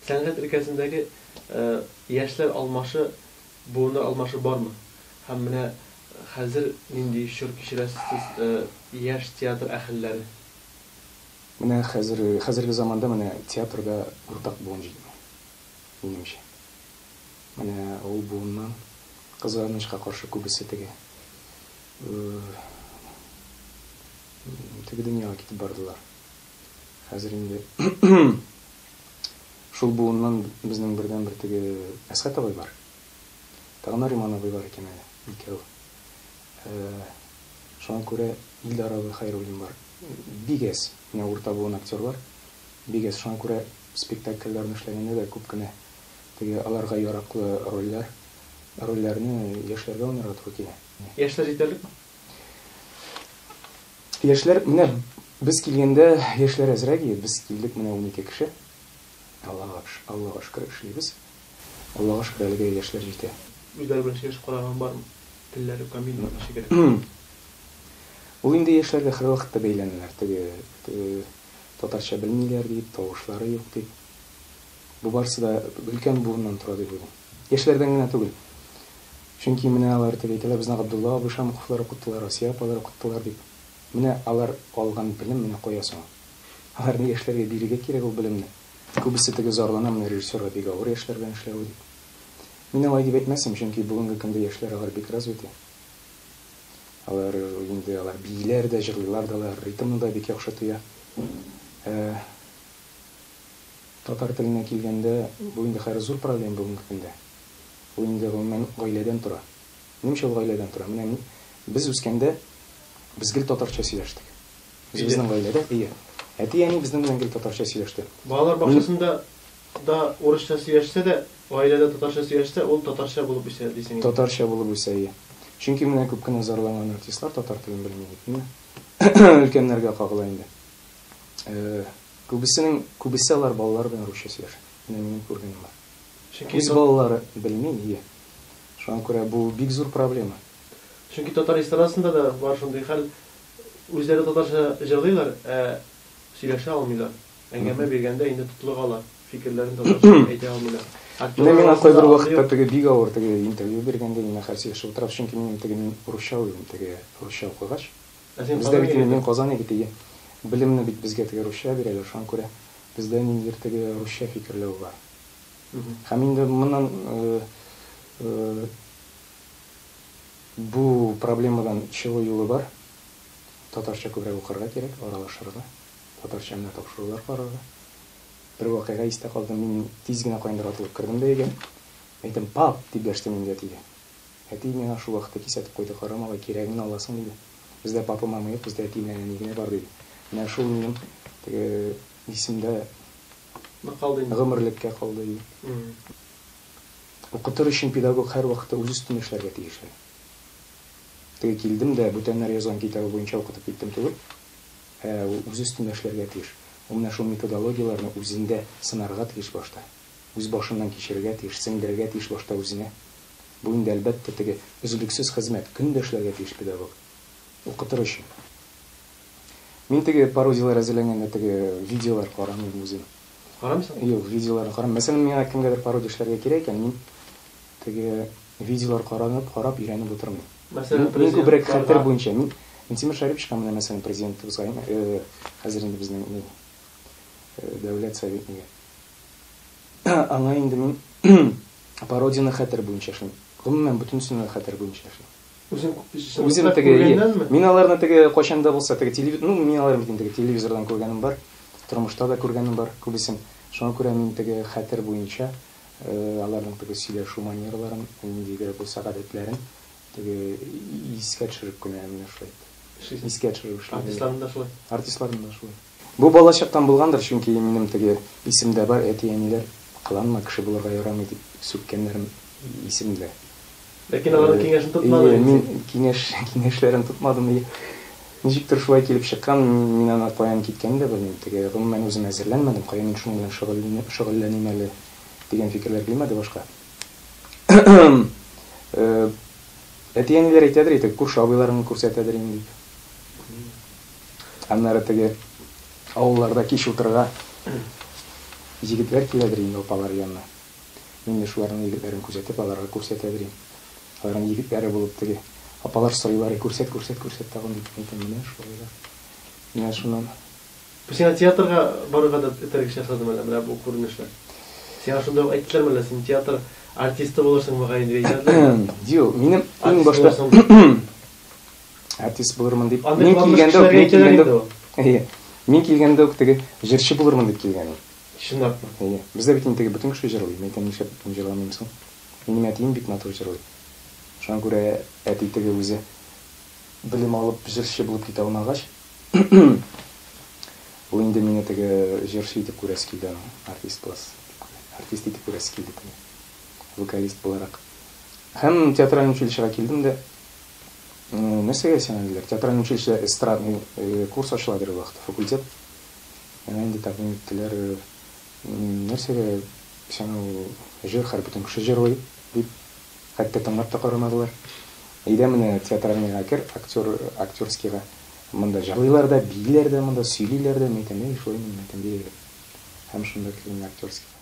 Сәнгать өлкәсендәге яшьләр алмашы, буыны алмашы бармы? Һәм менә хәзер нинди чор кичерәсез яшь театр әһелләре? Менә хәзерге заманда менә театрда уртак буын җитми. Минемчә. Менә ул буыннан кызганычка каршы күбесе теге дөньяга китеп бардылар. Хәзер инде шул буыннан безнең бердән-бер теге Әсхәт абый бар. Тагын Нариман абый бар икән әле. Икәү. Шуңа күрә Илдар абый Хәйруллин бар. Бигәс, менә урта буын актер бар. Бигәс, шуңа күрә спектакльләрне эшләгәндә дә күп кенә теге аларга яраклы рольләрне яшьләргә уйнарга туры килә. Яшьләр җитәрлекме? Яшьләр, менә без килгәндә яшьләр әзрәк иде. Без килдек менә 12 кеше. Аллага шөкер эшлибез. Аллага шөкер әлегә яшьләр җитә. Үзләре белән сөйләшеп караган бармы? Телләре камил шикелле. Ул инде яшьләргә һәрвакытта бәйләнәләр. Теге татарча белмиләр дип, тавышлары юк дип. Бу барсы да өлкән буыннан тора дип уйлыйм. Яшьләрдән генә түгел. Чөнки менә алар теге әйтәләр, безне Габдулла абый Шамховлар укыттылар, Асия апалар укыттылар дип. Менә алар алган белем менә кая соң. Аларны яшьләргә бирергә кирәк ул белемне. Күбесе теге зарлана, менә режиссерга бик авыр яшьләр белән эшләү дип. Мин алай дип әйтмәсем, чөнки бүгенге көндә яшьләр алар бик развиты. Алар инде алар бийләр дә, җырлыйлар да, ритмны да бик яхшы туя. Татар теленә килгәндә, бу инде хәзер зур проблема бүгенге көндә. Бу инде гомумән гаиләдән тора. Нимчә гаиләдән тора? Менә без үскәндә без гел татарча сөйләштек. Безнең гаиләдә, әти-әни безнең белән гел татарча сөйләште. Балалар бакчасында да урысча сөйләшсә дә, гаиләдә татарча сөйләшсә, ул татарча булып үсә дисең. Татарча булып үсә. Чөнки менә күп кенә зарланган артистлар татар телен белми. Өлкәннәргә кагыла инде. Күбесе алар балалар белән русча сөйләшә. Менә минем күргәнем бар. Үз балалары белми. Шуңа күрә бу бик зур проблема. Чөнки татар эстрадасында да бар шундый хәл. Үзләре татарча җырлыйлар, сөйләшә алмыйлар. Әңгәмә биргәндә инде тотылып ала, фикерләрен татарча әйтә алмыйлар. Менә мин кайбер вакытта теге бик авыр теге интервью биргәндә мин хәзер сөйләшеп утырам, чөнки мин теге русча уйлыйм, теге русча укыгач. Бездә бит мин Казан егете. Белемне бит безгә теге русча бирәләр, шуңа күрә бездә ниндидер теге русча фикерләү бар. Һәм инде моннан бу проблемадан чыгу юлы бар. Татарча күбрәк укырга кирәк, аралашырга. Татарча менә тапшырулар карарга. Бер вакыйга истә калдым, мин тиз генә кайындырга туры кирдем дә өйгә. Әйтәм, "Пап", дип дәштем инде әтигә. Әти миңа шул вакытта кисәтеп куйды, "Карамага кирәген аласың", диде. Бездә папа, мама юк, бездә әти белән әни генә бар диде. Менә шул минем теге исемдә калды инде. Гомерлеккә калды. Укытыр өчен педагог һәр вакытта үз өстенә эшләргә тиеш. Теге килдем дә бүтәннәр язган китабы буенча укытып киттем түгел. Үз өстенә эшләргә тиеш. Ул менә шул методологияларны үзендә сынарга тиеш башта. Үз башыннан кичерергә тиеш, сеңдерергә тиеш башта үзенә. Бу инде әлбәттә теге өзлексез хезмәт, көндә эшләргә тиеш педагог. Укытыр өчен. Мин теге пародиялар әзерләгәндә теге видеолар карамыйм үзем. Карамыйсың? Юк, видеоларны карам. Мәсәлән, миңа кемгәдер пародия эшләргә кирәк икән, мин теге видеолар карап өйрәнеп утырмыйм. Мәсәлән, күбрәк хәтер буенча мин Тимер Шариповичка менә мәсәлән президентыбызга хәзер инде безнең дәүләт советнигы. Аңа инде мин пародияны хәтер буенча эшлим. Гомумән бөтенсен хәтер буенча эшлим. Үзем теге мин аларны теге качанда булса теге телевизор, мин аларны теге телевизордан күргәнем бар, тормышта да күргәнем бар күбесен. Шуңа күрә мин теге хәтер буенча аларның теге сөйләшү манераларын, ниндидер булса гадәтләрен теге искә төшереп кенә менә шулай. Искә төшереп эшләгән. Артистларның да шулай. Бу балачактан булгандыр, чөнки минем теге исемдә бар, әти-әниләр кыланма кеше булырга ярамый дип сүккәннәрем исемдә. Ләкин аларның киңәшен тотмадым. Мин киңәшләрен тотмадым. Ничектер шулай килеп чыккан, мин аны каян киткән дә белмим. Теге гомумән үзем әзерләнмәдем, кая мин шуның белән шөгыльләним әле дигән фикерләр килмәде башка. Әти-әниләр әйтәдер иде, күрше абыйларны күрсәтәдер инде. Аннары теге авылларда кич утырга егетләр киләдер инде апалар янына. Мин дә шуларның егетләрен күрсәтеп, аларга күрсәтә бирим. Аларның егетләре булып теге апалар сорыйлар, күрсәт тагын дип әйтәм, менә шулай. Менә шуннан. Сиңа театрга барырга да этәргеч ясадым әле, менә бу күренешләр. Сиңа шунда әйттеләрме әле, син театр артисты булырсың мөгаен дип әйттеләр. Юк, минем иң башта артист булырмын дип. Мин килгәндә үк теге җырчы булырмын дип килгән. Чынлапмы? Бездә бит инде бөтен кеше җырлый. Мен әйтәм, нишләп бөтен җырламыйм соң? Минем әтием бик матур җырлый. Шуңа күрә әти теге үзе белем алып җырчы булып китә алмагач, бу инде мине теге җырчы итеп күрәсе килде, артист буласы. Артист итеп күрәсе килде. Вокалист буларак. Һәм театраль училищега килдем дә, нәрсәгә син әйләр? Театраль училище эстрадный курс ачыла бер вакыт, факультет. Инде тәкъдим иттеләр, нәрсәгә син җыр һәр бөтен кеше җырлый дип, хәтта тыңлап та карамадылар. Әйдә менә театральныйга кер, актерскийга. Монда җырлыйлар да, бийләр дә, монда сөйлиләр дә, мен әйтәм, шулай мен әйтәм, һәм шунда килгән актерский.